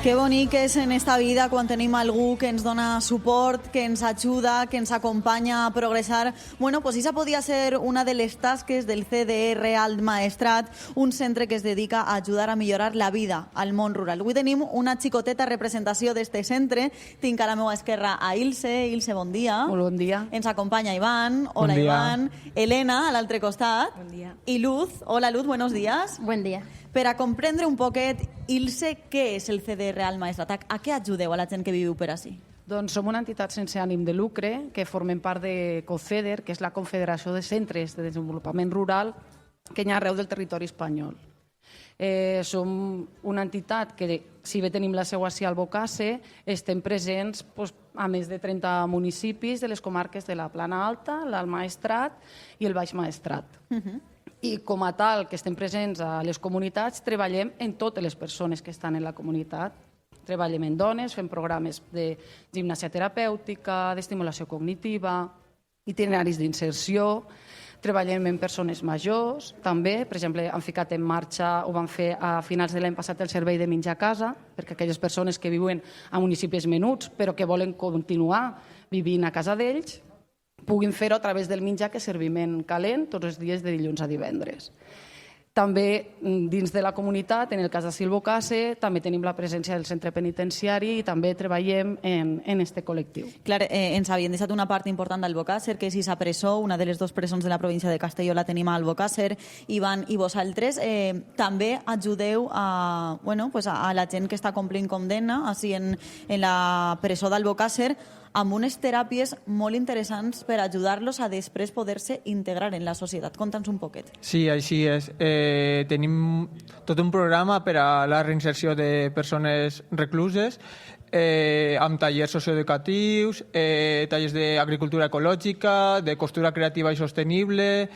Que bonic és en esta vida quan tenim algú que ens dona suport, que ens ajuda, que ens acompanya a progressar. Bueno, pues esa podria ser una de les tasques del CDR Alt Maestrat, un centre que es dedica a ajudar a millorar la vida al món rural. Avui tenim una xicoteta representació d'este centre. Tinc a la meva esquerra a Ilse. Ilse, bon dia. Molt bon dia. Ens acompanya Iván. Hola, Bon dia. Iván. Elena, a l'altre costat. Bon dia. I Luz. Hola, Luz, buenos días. Buen día. Per a comprendre un poquet, Ilse, què és el CDR Alt Maestrat? A què ajudeu a la gent que viviu per ací? Doncs som una entitat sense ànim de lucre que formem part de COCEDER, que és la Confederació de Centres de Desenvolupament Rural que hi ha arreu del territori espanyol. Som una entitat que, si bé tenim la seu ací al Bocàsser, estem presents a més de 30 municipis de les comarques de la Plana Alta, l'Alt Maestrat i el Baix Maestrat. I com a tal que estem presents a les comunitats, treballem en totes les persones que estan en la comunitat. Treballem en dones, fem programes de gimnàsia terapèutica, d'estimulació cognitiva, itineraris d'inserció, treballem en persones majors, també, per exemple, han ficat en marxa, ho van fer a finals de l'any passat, el servei de menjar a casa, perquè aquelles persones que viuen a municipis menuts però que volen continuar vivint a casa d'ells, puguin fer-ho a través del menjar que servim en calent tots els dies de dilluns a divendres. També dins de la comunitat, en el cas de Silbocàsser, també tenim la presència del centre penitenciari i també treballem en este col·lectiu. Clar, ens havien deixat una part important del Bocàsser, que és Isa presó, una de les dues presons de la província de Castelló la tenim al Bocàsser. Ivan, i vosaltres també ajudeu a la gent que està complint condemna així en la presó del Bocàsser, amb unes teràpies molt interessants per ajudar-los a després poder-se integrar en la societat. Conta'ns un poquet. Sí, així és. Tenim tot un programa per a la reinserció de persones recluses, amb tallers socioeducatius, tallers d'agricultura ecològica, de costura creativa i sostenible,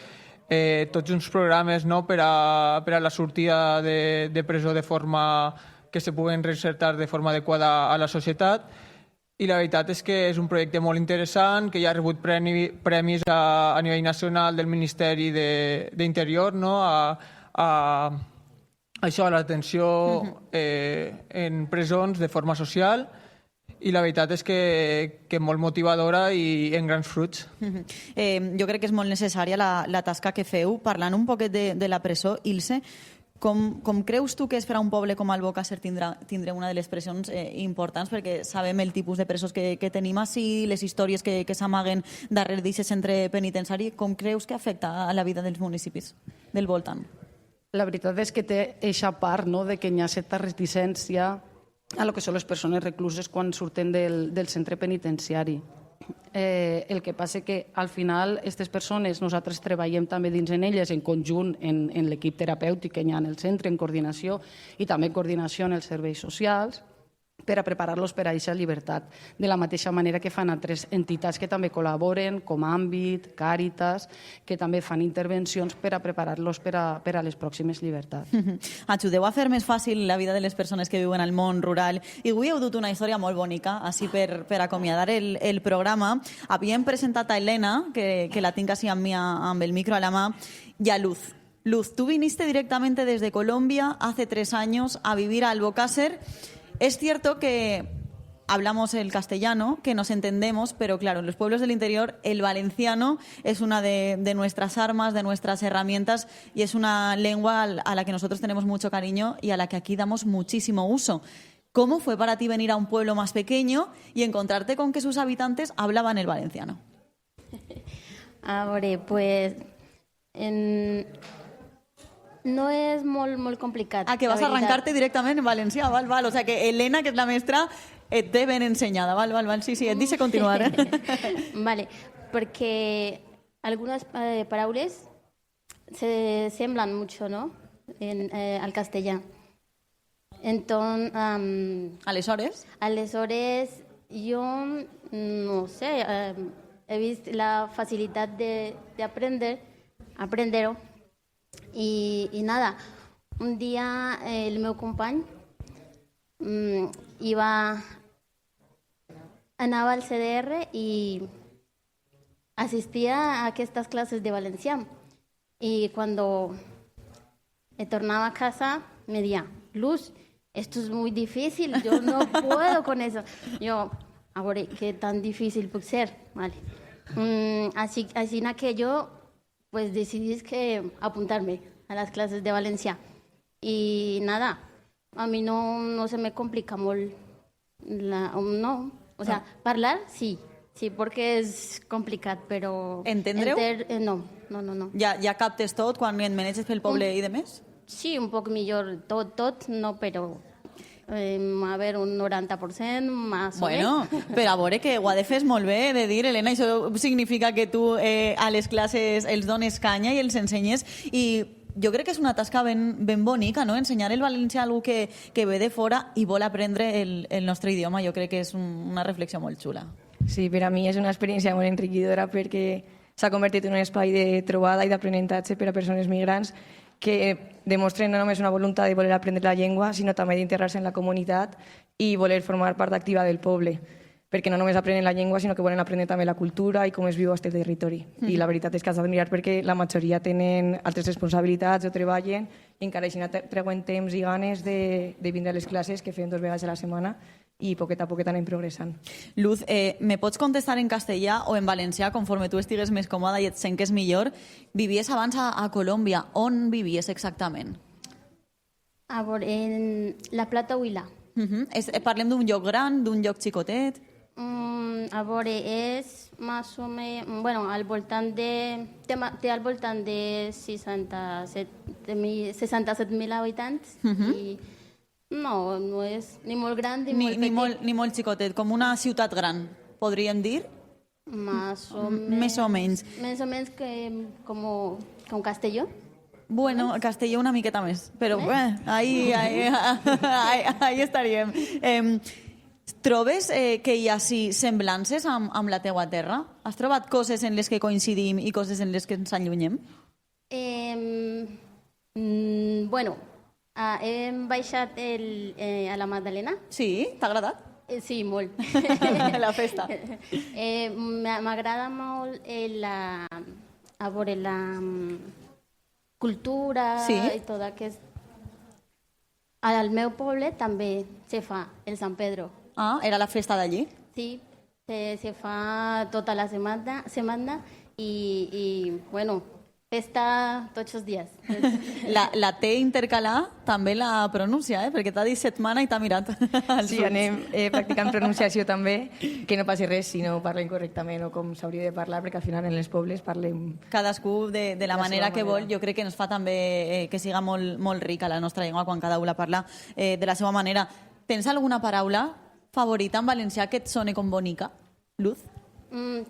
tots uns programes per a la sortida de presó de forma que se puguen reinsertar de forma adequada a la societat. I la veritat és que és un projecte molt interessant, que ja ha rebut premis a nivell nacional del Ministeri d'Interior, a l'atenció en presons de forma social, i la veritat és que molt motivadora i en grans fruits. Jo crec que és molt necessària la tasca que feu. Parlant un poquet de la presó, Ilse, com creus tu que és per a un poble com el Bocàsser tindre una de les presons importants? Perquè sabem el tipus de presos que tenim així, les històries que s'amaguen darrere d'aquest centre penitenciari. Com creus que afecta a la vida dels municipis del voltant? La veritat és que té eixa part de que hi ha certa reticència a lo que són les persones recluses quan surten del centre penitenciari. El que passa que al final aquestes persones nosaltres treballem també dins en elles en conjunt en l'equip terapèutic que hi ha en el centre, en coordinació i també en coordinació en els serveis socials per a preparar-los per a aquesta llibertat. De la mateixa manera que fan altres entitats que també col·laboren, com Àmbit, Càritas, que també fan intervencions per a preparar-los per a les pròximes llibertats. Ajudeu a fer més fàcil la vida de les persones que viuen al món rural. I avui heu dut una història molt bonica, així per acomiadar el programa. Havíem presentat a Elena, que la tinc així amb mi amb el micro a la mà, i a Luz. Luz, tú viniste directamente desde Colombia hace 3 años a vivir al Bocàsser. Es cierto que hablamos el castellano, que nos entendemos, pero claro, en los pueblos del interior el valenciano es una de nuestras armas, de nuestras herramientas, y es una lengua a la que nosotros tenemos mucho cariño y a la que aquí damos muchísimo uso. ¿Cómo fue para ti venir a un pueblo más pequeño y encontrarte con que sus habitantes hablaban el valenciano? Ahora, pues... No és molt complicat. Que vas a arrancarte directament en valencià, val. O sea que Elena, que és la mestra, et té ben ensenyada, val. Sí, et deixa continuar. Vale, perquè algunes paraules se semblan mucho, ¿no? Al castellà. Entonces, aleshores, jo, no sé, he vist la facilitat d'aprendre-ho. I nada, un dia el meu company anava al CDR i assistia a aquestes classes de valencià. I quan tornava a casa me deia, Luz, esto es muy difícil, yo no puedo con eso. Yo, a ver, ¿qué tan difícil puede ser? Vale. Así que yo, pues decidí que apuntarme a las clases de Valencia. Y nada, a mí no se me complica molt. No, o sea, hablar sí, porque es complicado, pero... Entendreu? No. Ja captes tot quan et maneges pel poble i demés? Sí, un poc millor tot, no, però a veure, un 90% més o menys. Bueno, però a veure que ho ha de fer molt bé, de dir, Helena, això significa que tu a les classes els dones canya i els ensenyes, i jo crec que és una tasca ben bonica, no? Ensenyar el valencià a algú que ve de fora i vol aprendre el nostre idioma, jo crec que és una reflexió molt xula. Sí, per a mi és una experiència molt enriquidora perquè s'ha convertit en un espai de trobada i d'aprenentatge per a persones migrants que demostren no només una voluntat de voler aprendre la llengua, sinó també d'integrar-se en la comunitat i voler formar part activa del poble, perquè no només aprenen la llengua, sinó que volen aprendre també la cultura i com es viu a aquest territori. I la veritat és que has d'admirar perquè la majoria tenen altres responsabilitats o treballen i encara així treuen temps i ganes de vindre a les classes que fem 2 vegades a la setmana i poquet a poquet anem progressant. Luz, me pots contestar en castellà o en valencià conforme tu estigues més còmoda i et sentes millor? Vivies abans a Colòmbia. On vivies exactament? A veure, en La Plata Huila. Parlem d'un lloc gran, d'un lloc xicotet? A veure, és més o menys... Bueno, al voltant de... Té al voltant de 67.000 habitants i no és ni molt gran ni molt petit. Ni molt xicotet, com una ciutat gran, podríem dir? Més o menys. Més o menys com Castelló. Bueno, Castelló una miqueta més, però ahí estaríem. Trobes que hi ha semblances amb la teua terra? Has trobat coses en les que coincidim i coses en les que ens allunyem? Bueno, hem baixat a la Magdalena. Sí? T'ha agradat? Sí, molt. La festa. M'agrada molt la cultura i tot aquest... Al meu poble també se fa el Sant Pedro. Ah, era la festa d'allí? Sí, se fa tota la setmana i bueno, festa tots els dies. La T intercalà també la pronuncia, perquè t'ha dit setmana i t'ha mirat. Sí, anem practicant pronunciació també, que no passi res si no parlem correctament o com s'hauria de parlar, perquè al final en els pobles parlem... Cadascú de la manera que vol, jo crec que ens fa també que siga molt rica la nostra llengua quan cada un la parla de la seva manera. Tens alguna paraula favorita en valencià que et soni com bonica, Luz?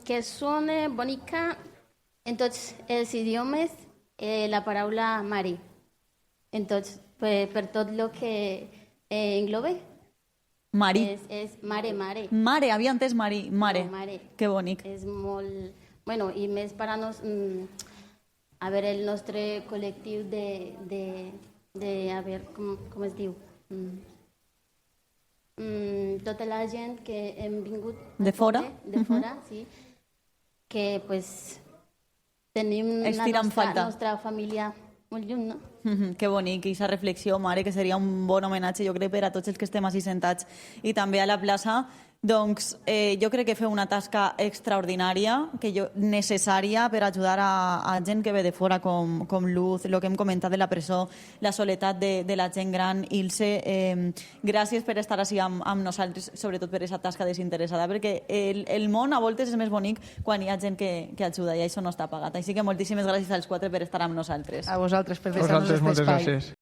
Que soni bonica en tots els idiomes, la paraula mare. Entonces, per tot el que englobe. Mari. És mare. Mare, havia entès mare. No, mare. Que bonic. És molt... Bueno, i més per a a veure, el nostre col·lectiu a veure, com es diu? Tota la gent que hem vingut... De fora? De fora, sí. Que, pues, tenim la nostra família molt lluny, no? Que bonic, aquesta reflexió, mare, que seria un bon homenatge, jo crec, per a tots els que estem així sentats i també a la plaça. Doncs jo crec que feu una tasca extraordinària, necessària per ajudar a gent que ve de fora com Luz, el que hem comentat de la presó, la soledat de la gent gran. Ilse, gràcies per estar així amb nosaltres, sobretot per aquesta tasca desinteressada, perquè el món a voltes és més bonic quan hi ha gent que ajuda i això no està pagat. Així que moltíssimes gràcies als 4 per estar amb nosaltres. A vosaltres per deixar-nos aquest espai. Moltes gràcies.